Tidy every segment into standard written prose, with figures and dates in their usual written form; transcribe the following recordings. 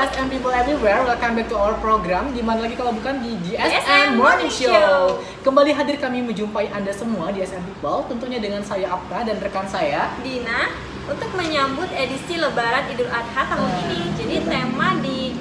GSM people everywhere, welcome back to our program. Dimana lagi kalau bukan di GSM Morning Show. Kembali hadir kami menjumpai Anda semua di GSM People, tentunya dengan saya Apta dan rekan saya Dina, untuk menyambut edisi Lebaran Idul Adha tahun ini. Jadi tema di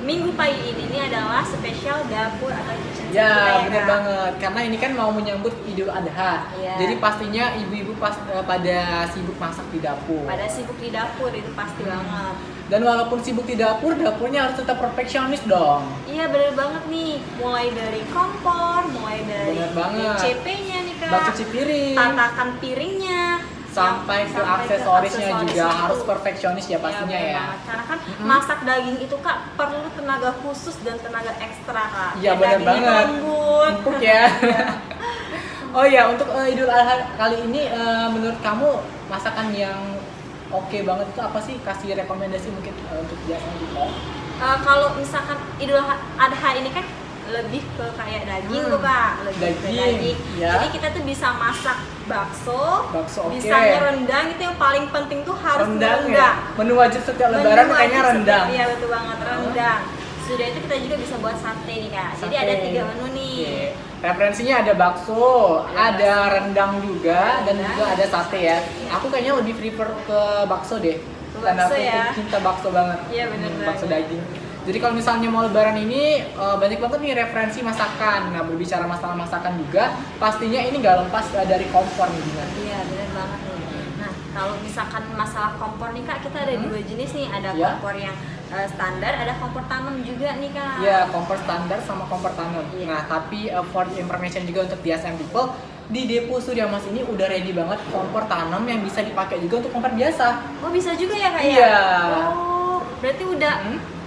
minggu pagi ini adalah spesial dapur atau kitchen set ya, kita, benar Kak. banget. Karena ini kan mau menyambut Idul Adha. Iya. Jadi pastinya ibu-ibu pada sibuk masak di dapur. Pada sibuk di dapur itu pasti banget. Dan walaupun sibuk di dapur, dapurnya harus tetap perfeksionis dong. Iya bener banget nih. Mulai dari kompor, mulai dari Bener banget. CP-nya nih Kak. Bak cuci piring, Tatakan piringnya. sampai ke aksesorisnya juga harus perfeksionis ya pastinya bener ya. banget. Karena kan masak daging itu Kak perlu tenaga khusus dan tenaga ekstra Kak. Iya, Biar bener dagingnya banget. lembut. Empuk ya. Oh ya, untuk Idul Adha kali ini menurut kamu masakan yang oke banget itu apa sih? Kasih rekomendasi mungkin untuk biasanya kita. Kalau misalkan Idul Adha ini kan lebih ke kayak daging tuh Kak, lebih ke Daging, daging. ya. Jadi kita tuh bisa masak bakso, Bakso, oke. bisanya rendang, itu yang paling penting tuh harus Rendang rendang. ya. Menu wajib setiap lebaran Menu kayaknya wajib rendang. Iya betul banget, rendang. Sudah itu kita juga bisa buat sate nih Kak. Jadi Sate. ada 3 menu nih. Oke. Referensinya ada bakso, ada rendang juga, dan juga ada sate ya. Aku kayaknya lebih prefer ke bakso deh. Karena Bakso aku ya. cinta bakso banget. Iya, bener Bakso banget. daging. Jadi kalau misalnya mau lebaran ini banyak banget nih referensi masakan. Nah, berbicara masalah masakan juga, pastinya ini nggak lepas dari kompor nih Dina. Iya benar banget nih. Nah kalau misalkan masalah kompor nih Kak, kita ada 2 jenis nih. Ada Ya. kompor yang standar, ada kompor tanam juga nih Kak. Ya, kompor standar sama kompor tanam. Iya. Nah, tapi for the information juga untuk DSM People, di Depo Surya Mas ini udah ready banget kompor tanam yang bisa dipakai juga untuk kompor biasa. Oh bisa juga ya Kak ya? Iya. Oh berarti udah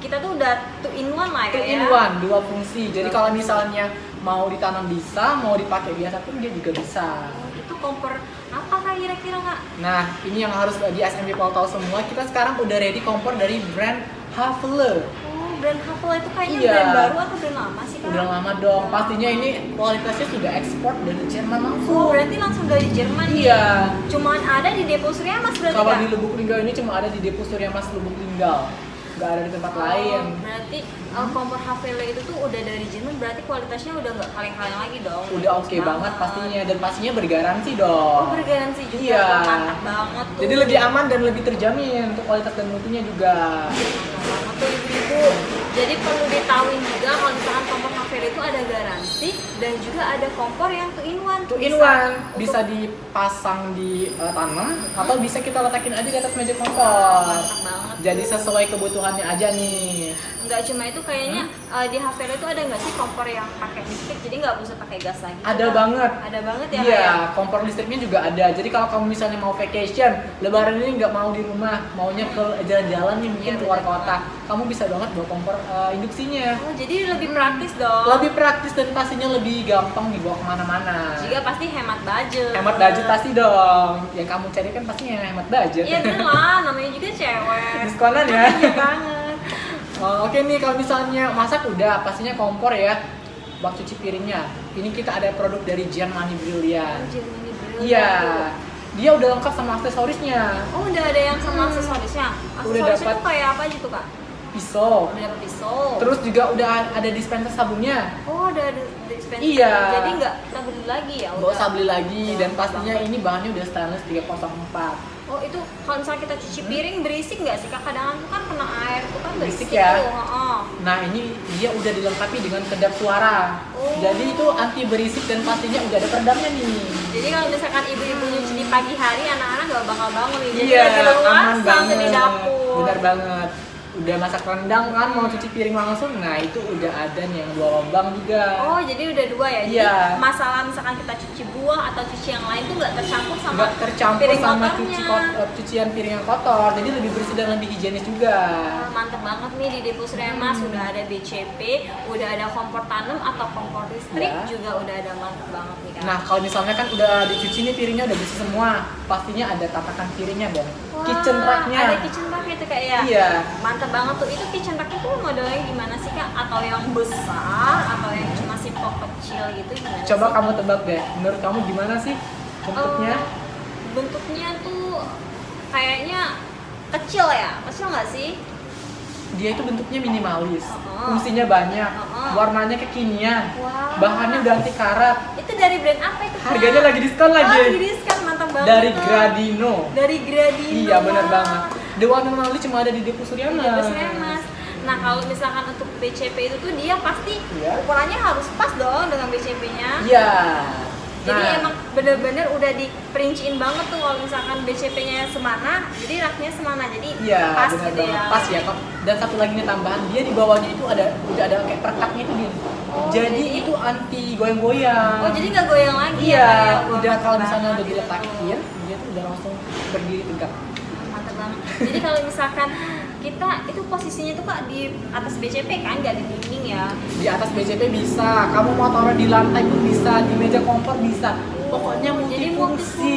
kita tuh udah 2 in 1 lah Two ya? in one, 2 fungsi. Jadi kalau misalnya mau ditanam bisa, mau dipakai biasa pun dia juga bisa. Oh, itu kompor apa Kak kira-kira Kak? Nah, ini yang harus di SM People tahu semua. Kita sekarang udah ready kompor dari brand Havelaar. Oh brand Havel itu kayaknya Iya. brand baru atau brand lama sih Kak? Udah lama dong. Pastinya ini kualitasnya sudah ekspor dari Jerman langsung. Oh berarti langsung dari Jerman nih? Iya. Cuman ada di Depo Surya Mas berarti Kalau Kak? di Lubuk Linggau ini cuma ada di Depo Surya Mas Lubuk Linggau. Nggak ada di tempat lain. Berarti kompor Havelaar itu tuh udah dari Jerman, berarti kualitasnya udah nggak kaleng-kaleng lagi dong? Udah oke banget pastinya, dan pastinya bergaransi dong. Oh bergaransi juga, Iya. mantap banget tuh. Jadi lebih aman dan lebih terjamin untuk kualitas dan mutunya juga. Mantap banget tuh ibu-ibu. Jadi perlu diketahui juga kalau misalkan kompor Havelaar itu ada garansi dan juga ada kompor yang 2 in 1. Two in one, bisa dipasang di tanam atau bisa kita letakin aja di atas meja kompor. Mantap banget. Jadi sesuai kebutuhannya aja nih. Nggak cuma itu kayaknya di Havelaar itu ada nggak sih kompor yang pakai listrik, jadi nggak usah pakai gas lagi? Ada banget. Ada banget ya? Iya, Kak, ya? kompor listriknya juga ada. Jadi kalau kamu misalnya mau vacation, lebaran ini nggak mau di rumah, maunya ke jalan-jalan nih mungkin Iya, keluar bener kota, kamu bisa banget bawa kompor induksinya. Oh jadi lebih praktis dong. Lebih praktis dan pastinya lebih gampang dibawa kemana-mana. Juga pasti hemat budget. Hemat budget pasti dong. Yang kamu cari kan pastinya hemat budget. Iya bener lah, namanya juga cewek. Diskonan ya. Iya banget. Oh, oke nih, kalau misalnya masak udah pastinya kompor ya. Bak cuci piringnya. Ini kita ada produk dari Germany Brilliant. Germany Brilliant. Iya. Dia udah lengkap sama aksesorisnya. Oh udah ada yang sama aksesorisnya. Aksesorisnya dapat. tuh kayak apa gitu Kak? Pisau. Udah dapet pisau. Terus juga udah ada dispenser sabunnya. Oh ada dispenser. Iya. Jadi nggak kita beli lagi ya? Nggak usah beli lagi, Udah dan lengkap pastinya banget. ini bahannya udah stainless 304. Oh itu kalau misalnya kita cuci piring berisik nggak sih Kak? Kadang kan kena air tuh kan Berisik berisik ya. tuh. Heeh. Nah, ini dia udah dilengkapi dengan kedap suara. Oh. Jadi itu anti berisik dan pastinya udah ada peredamnya nih. Jadi kalau misalkan ibu-ibu nyuci di pagi hari, anak-anak nggak bakal bangun nih. Jadi Iya, lagi leluasa aman tuh banget. di dapur. Benar banget. Udah masak rendang kan, mau cuci piring langsung. Nah, itu udah ada nih yang 2 lubang juga. Oh jadi udah 2 ya? Jadi Iya. masalah misalkan kita cuci buah atau cuci yang lain tuh nggak tercampur sama Nggak tercampur piring sama kotornya. cucian piring yang kotor. Jadi lebih bersih dan lebih higienis juga. Mantep banget nih di Depo Surya Mas, udah ada BCP, udah ada kompor tanam atau kompor listrik Ya. juga udah ada, mantep banget nih Kak. Nah, kalau misalnya kan udah dicuci nih piringnya udah bersih semua, pastinya ada tatakan piringnya dong. Wah, Kitchen rack-nya. ada kitchen rack itu Kak ya? Iya. Mantep banget tuh, itu kitchen rack itu modelnya gimana sih Kak? Atau yang besar, atau yang cuma simpok kecil gitu gimana Coba sih? kamu tebak deh. Menurut kamu gimana sih bentuknya? Bentuknya tuh kayaknya kecil ya? Kecil nggak sih? dia itu bentuknya minimalis, Oh. fungsinya banyak, Oh. warnanya kekinian, Wow. bahannya udah anti karat, Itu dari brand apa itu, Kak? harganya lagi diskon Oh, lagi. lagi diskon, mantap banget. Dari tuh. Gradino. Dari Gradino. Iya benar Wah. banget. The One and Only cuma ada di Depo Suryamas. Mas. Nah, kalau misalkan untuk BCP itu tuh dia pasti Iya. ukurannya harus pas dong dengan BCP-nya. Iya. Jadi Nah, emang bener-bener udah diperinciin banget tuh kalau misalkan BCP-nya semana, jadi raknya semana, jadi iya pas benar gitu banget. ya. Pas ya Kak. Dan satu lagi nih tambahan, dia di bawahnya itu udah ada kayak perekatnya itu dia. Oh, jadi jadi- itu anti goyang-goyang. Oh, jadi nggak goyang lagi Iya, ya? Kayak gua udah mantap kalau misalnya banget udah gitu. diletakin, dia tuh udah langsung berdiri tegak. Mantap banget. Jadi kalau misalkan kita itu posisinya tuh Kak di atas BCP kan, nggak di dinding ya? Di atas BCP bisa, kamu mau taruh di lantai pun bisa, di meja kompor bisa. Pokoknya Jadi multifungsi.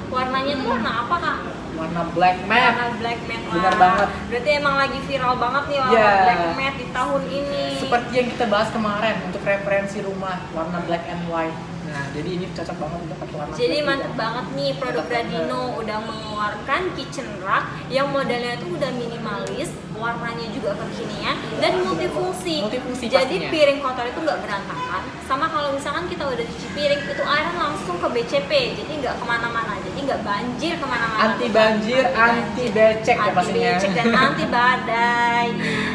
Warnanya tuh warna apa Kak? Warna black matte. Warna black matte. Benar Wah, banget. Berarti emang lagi viral banget nih warna Iya. black matte di tahun ini. Seperti yang kita bahas kemarin untuk referensi rumah warna black and white. Nah, jadi ini cocok banget untuk pakai warna. Jadi black mantep juga. banget nih produk Mantap Gradino udah mengeluarkan kitchen rack yang modelnya tuh udah minimalis, warnanya juga kekinian dan multifungsi. Multifungsi Jadi pastinya. piring kotor itu nggak berantakan. Sama kalau misalkan kita udah cuci piring itu airan langsung ke BCP, jadi nggak kemana-mana, jadi nggak banjir kemana-mana. Anti banjir, anti becek ya anti pastinya. becek dan anti badai.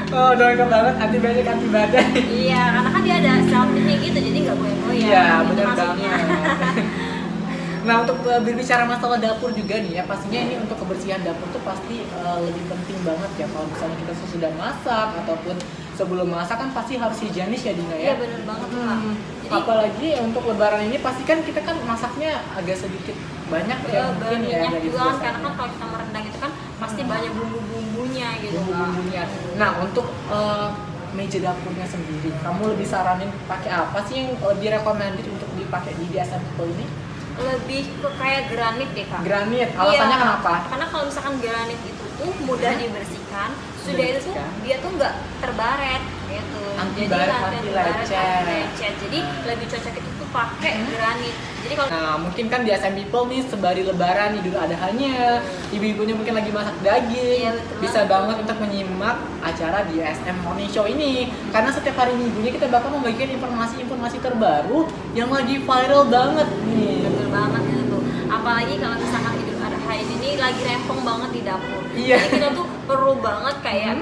Oh, doakan banget anti becek, anti badai. Iya, karena kan dia ada selfie gitu, jadi nggak goyang-goyang. Iya, Itu benar maksudnya. banget. Nah, untuk berbicara masalah dapur juga nih ya, pastinya ini untuk kebersihan dapur tuh pasti lebih penting banget ya. Kalau misalnya kita sudah masak ataupun sebelum masak kan pasti harus higienis ya Dina ya. Iya benar banget Kak. Jadi Apalagi untuk lebaran ini pasti kan kita kan masaknya agak sedikit banyak ya mungkin ya banyak dari juga kan, biasanya. karena kan kalau kita merendang itu kan pasti banyak bumbu-bumbunya gitu Kak. Bumbu-bumbunya. Nah, untuk meja dapurnya sendiri, kamu lebih saranin pakai apa sih yang lebih recommended untuk dipakai di DSM People ini? Lebih ke kayak granit deh Kak. Granit. Alasannya Iya, kenapa? Karena kalau misalkan granit itu tuh mudah dibersihkan, sudah itu tuh dibersihkan. dia tuh nggak terbaret gitu. Anti Jadi baret, nggak anti terbaret, lecet. anti lecet. Jadi lebih cocok itu tuh pakai granit. Jadi kalau Nah, mungkin kan di SM People nih sembari lebaran Idul Adhanya, ibu-ibunya mungkin lagi masak daging, Iya, betul bisa banget. banget untuk menyimak acara di SM Morning Show ini. Karena setiap hari minggunya kita bakal membagikan informasi-informasi terbaru yang lagi viral banget nih. betul banget gitu tuh. Apalagi kalau misalkan Idul Adha ini lagi rempong banget di dapur. Iya. Jadi kita tuh perlu banget kayak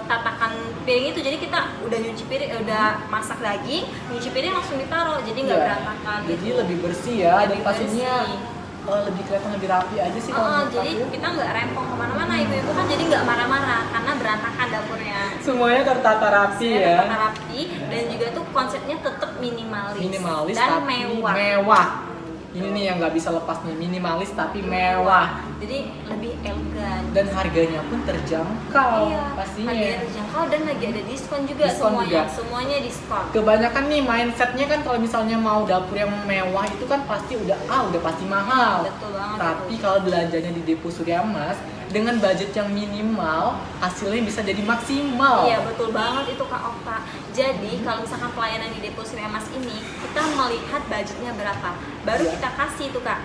tatakan piring itu. Jadi kita udah nyuci piring, udah masak daging, nyuci piring langsung ditaruh. Jadi nggak Iya. berantakan. Jadi gitu. lebih bersih ya, dan Lebih pastinya bersih. lebih kelihatan lebih rapi aja sih kalau menurut Jadi aku. kita nggak rempong kemana-mana, ibu-ibu kan jadi nggak marah-marah karena berantakan dapurnya. Semuanya tertata rapi Saya ya. tetap rapi dan juga tuh konsepnya tetap minimalis, Minimalis dan tapi mewah. Ini nih yang nggak bisa lepas nih, minimalis tapi mewah. Jadi lebih elegan. Dan harganya pun terjangkau pastinya. Harganya terjangkau dan lagi ada diskon juga. Diskon semuanya juga. semuanya diskon. Kebanyakan nih mindsetnya kan kalau misalnya mau dapur yang mewah itu kan pasti udah pasti mahal. Betul banget. Tapi betul. kalau belanjanya di Depo Suryamas dengan budget yang minimal, hasilnya bisa jadi maksimal. Iya betul banget itu Kak Okta. Jadi kalau misalkan pelayanan di Depo Suryamas ini kita melihat budgetnya berapa, baru Iya. kita kasih tuh Kak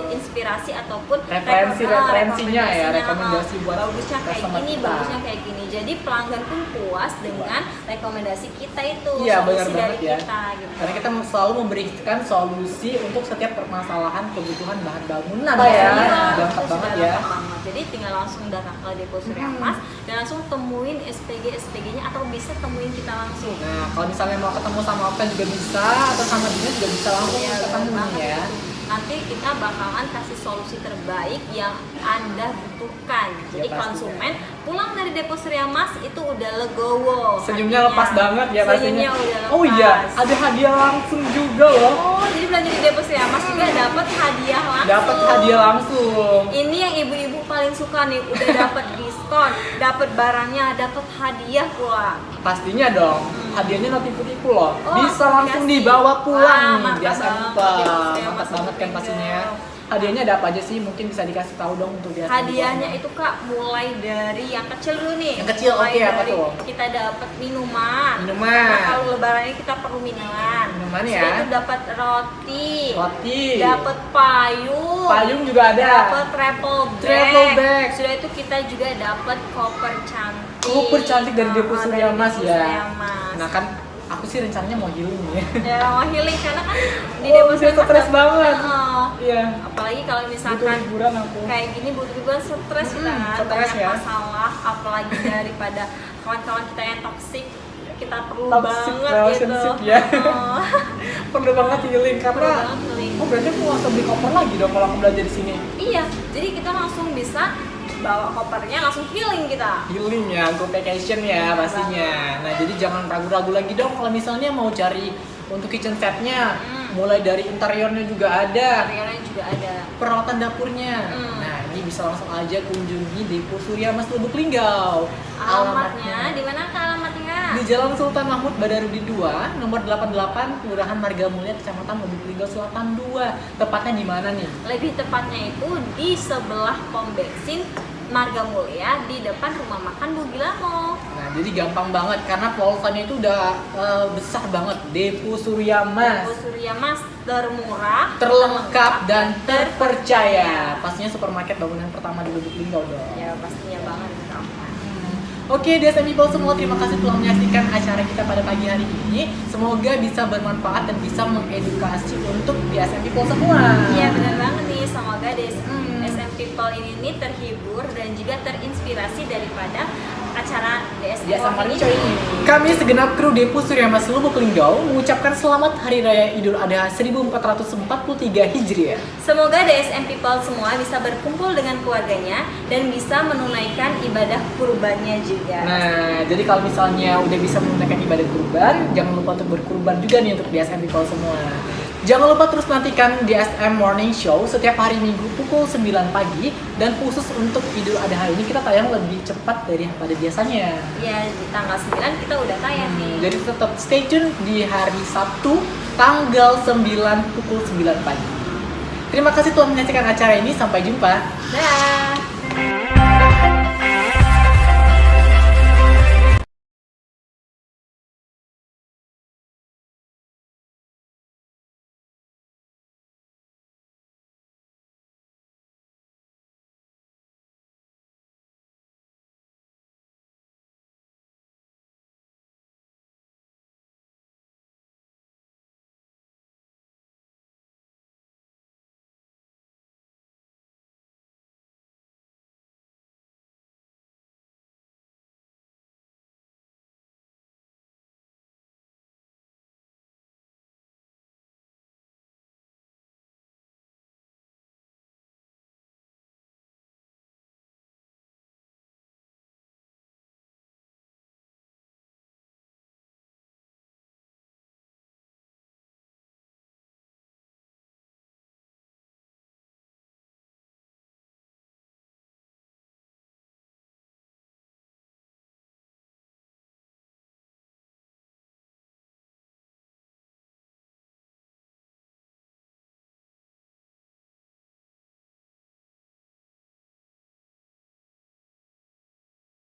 inspirasi ataupun Referensinya ya, rekomendasinya, rekomendasi buat bagusnya kayak customer gini, kita. bagusnya kayak gini. Jadi pelanggan pun puas dengan rekomendasi kita itu, Iya, benar solusi banget dari ya. kita gitu. Karena kita selalu memberikan solusi untuk setiap permasalahan kebutuhan bahan bangunan Iya, ya. itu Gampang sudah banget ya. gampang banget. Jadi tinggal langsung datang ke Depo Suryamas dan langsung temuin SPG-nya atau bisa temuin kita langsung. Nah, kalau misalnya mau ketemu sama Okta juga bisa, atau sama Dina juga bisa langsung Iya, ketemu benar nih ya. banget. Nanti kita bakalan kasih solusi terbaik yang Anda butuhkan. Jadi pastinya. konsumen pulang dari Depo Suryamas itu udah legowo. Senyumnya hatinya. lepas banget ya pastinya. Senyumnya udah lepas. Oh iya, ada hadiah langsung juga loh. Oh, jadi belanja di Depo Suryamas juga dapat hadiah langsung. Dapat hadiah langsung. Ini yang ibu-ibu paling suka nih, udah dapat diskon, dapat barangnya, dapat hadiah pula. Pastinya dong, hadiahnya no tipu-tipu loh. Oh, Bisa langsung dikasih. dibawa pulang nih, Wah, mantap biasa banget. apa. Iya, Mantap masuk banget kan kuping pastinya. dong. Hadiahnya ada apa aja sih? Mungkin bisa dikasih tahu dong untuk dia. Hadiahnya itu Kak mulai dari yang kecil dulu nih. Yang kecil, Mulai oke, apa dari tuh? Kita dapat minuman. Minuman. Karena kalau lebaran ini kita perlu minuman. Minuman Sudah ya. itu dapat roti. Roti. Dapat payung. Payung juga ada. Dapat travel bag. Travel bag. Sudah itu kita juga dapat koper cantik. super cantik dari Depo Surya Mas Depo ya. Surya Mas. Nah kan aku sih rencananya mau healing ya. Ya mau healing karena kan di Oh, Depo udah Surya Mas stres banget. Iya. apalagi kalau Butuh misalkan liburan aku. kayak gini butuh liburan stres kita kan, stres banyak ya. masalah, apalagi daripada kawan-kawan kita yang toksik, kita perlu Toxic banget relationship gitu. ya. Oh. Perlu banget healing Perlu karena banget healing. oh berarti aku langsung beli koper lagi dong kalau aku belajar di sini. Iya, jadi kita langsung bisa bawa kopernya langsung healing kita. Healing ya, go vacation ya pastinya. Nah jadi jangan ragu-ragu lagi dong kalau misalnya mau cari untuk kitchen setnya. Mulai dari interiornya juga ada, Materialnya juga ada. peralatan dapurnya. Nah ini bisa langsung aja kunjungi Depo Surya Mas Lubuk Linggau. Alamatnya di mana alamatnya? Di Jalan Sultan Mahmud Badarudin 2, nomor 88, Kelurahan Margamulya, Kecamatan Lubuk Linggau Selatan 2. Tepatnya di mana nih? Lebih tepatnya itu di sebelah pom bensin Margamulya di depan rumah makan Bugilamo. Nah, jadi gampang banget karena pulsanya itu udah besar banget. Depo Surya Mas. Depo Surya Mas termurah, Terlengkap dan terpercaya. Pastinya supermarket bangunan pertama di Lubuk Linggau dong. Ya pastinya banget kawan. Oke, DSM People semua, terima kasih telah menyaksikan acara kita pada pagi hari ini. Semoga bisa bermanfaat dan bisa mengedukasi untuk DSM People semua. Iya benar banget nih, semoga SM People ini nih terhibur dan juga terinspirasi daripada acara DSM DSM People Marco ini. Kami segenap kru Depo Surya Mas Lubuk Linggau mengucapkan selamat Hari Raya Idul Adha 1443 Hijriah. Semoga DSM People semua bisa berkumpul dengan keluarganya dan bisa menunaikan ibadah kurbannya juga. Nah, jadi kalau misalnya udah bisa menunaikan ibadah kurban, jangan lupa untuk berkurban juga nih untuk DSM People semua. Jangan lupa terus nantikan DSM Morning Show setiap hari Minggu pukul 9 pagi, dan khusus untuk Idul Adha ini kita tayang lebih cepat daripada biasanya. Ya di tanggal 9 kita udah tayang nih. Jadi tetap stay tune di hari Sabtu tanggal 9 pukul 9 pagi. Terima kasih telah menyaksikan acara ini, sampai jumpa. Dah.